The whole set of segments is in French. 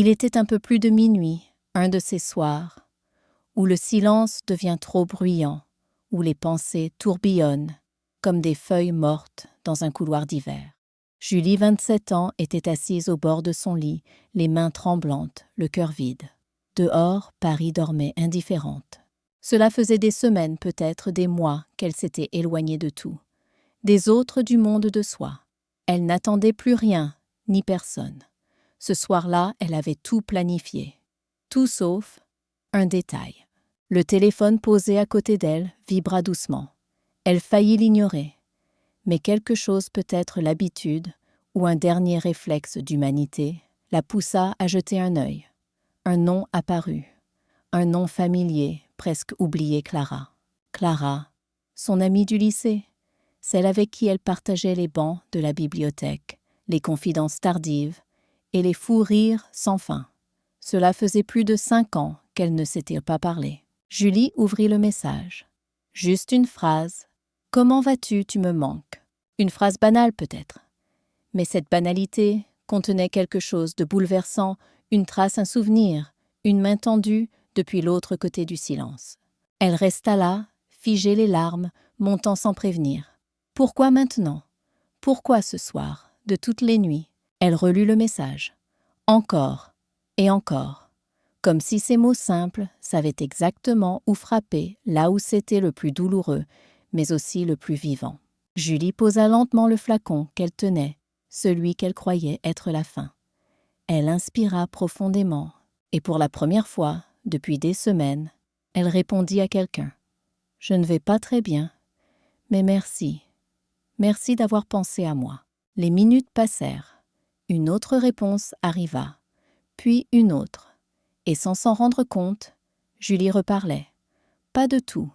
Il était un peu plus de minuit, un de ces soirs, où le silence devient trop bruyant, où les pensées tourbillonnent, comme des feuilles mortes dans un couloir d'hiver. Julie, 27 ans, était assise au bord de son lit, les mains tremblantes, le cœur vide. Dehors, Paris dormait indifférente. Cela faisait des semaines, peut-être des mois, qu'elle s'était éloignée de tout, des autres du monde de soi. Elle n'attendait plus rien, ni personne. Ce soir-là, elle avait tout planifié. Tout sauf un détail. Le téléphone posé à côté d'elle vibra doucement. Elle faillit l'ignorer. Mais quelque chose, peut-être l'habitude ou un dernier réflexe d'humanité, la poussa à jeter un œil. Un nom apparut. Un nom familier, presque oublié, Clara. Clara, son amie du lycée, celle avec qui elle partageait les bancs de la bibliothèque, les confidences tardives et les fous rires sans fin. Cela faisait plus de 5 ans qu'elle ne s'était pas parlé. Julie ouvrit le message. Juste une phrase. « Comment vas-tu, tu me manques ?» Une phrase banale peut-être. Mais cette banalité contenait quelque chose de bouleversant, une trace, un souvenir, une main tendue depuis l'autre côté du silence. Elle resta là, figée, les larmes montant sans prévenir. Pourquoi maintenant? Pourquoi ce soir, de toutes les nuits? Elle relut le message. Encore et encore. Comme si ces mots simples savaient exactement où frapper, là où c'était le plus douloureux, mais aussi le plus vivant. Julie posa lentement le flacon qu'elle tenait, celui qu'elle croyait être la fin. Elle inspira profondément, et pour la première fois, depuis des semaines, elle répondit à quelqu'un. « Je ne vais pas très bien, mais merci. Merci d'avoir pensé à moi. » Les minutes passèrent. Une autre réponse arriva, puis une autre. Et sans s'en rendre compte, Julie reparlait. Pas de tout,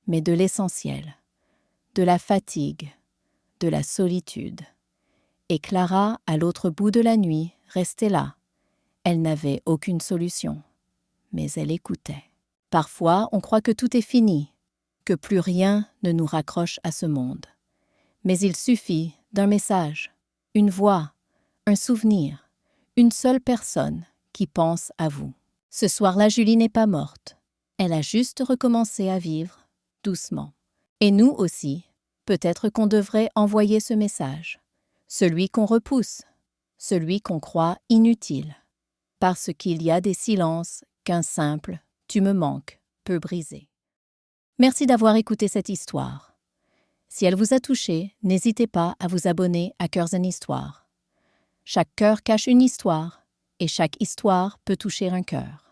mais de l'essentiel. De la fatigue, de la solitude. Et Clara, à l'autre bout de la nuit, restait là. Elle n'avait aucune solution, mais elle écoutait. Parfois, on croit que tout est fini, que plus rien ne nous raccroche à ce monde. Mais il suffit d'un message, une voix, un souvenir, une seule personne qui pense à vous. Ce soir-là, Julie n'est pas morte. Elle a juste recommencé à vivre, doucement. Et nous aussi, peut-être qu'on devrait envoyer ce message, celui qu'on repousse, celui qu'on croit inutile, parce qu'il y a des silences qu'un simple « tu me manques » peut briser. Merci d'avoir écouté cette histoire. Si elle vous a touché, n'hésitez pas à vous abonner à Cœurs en Histoire. Chaque cœur cache une histoire, et chaque histoire peut toucher un cœur.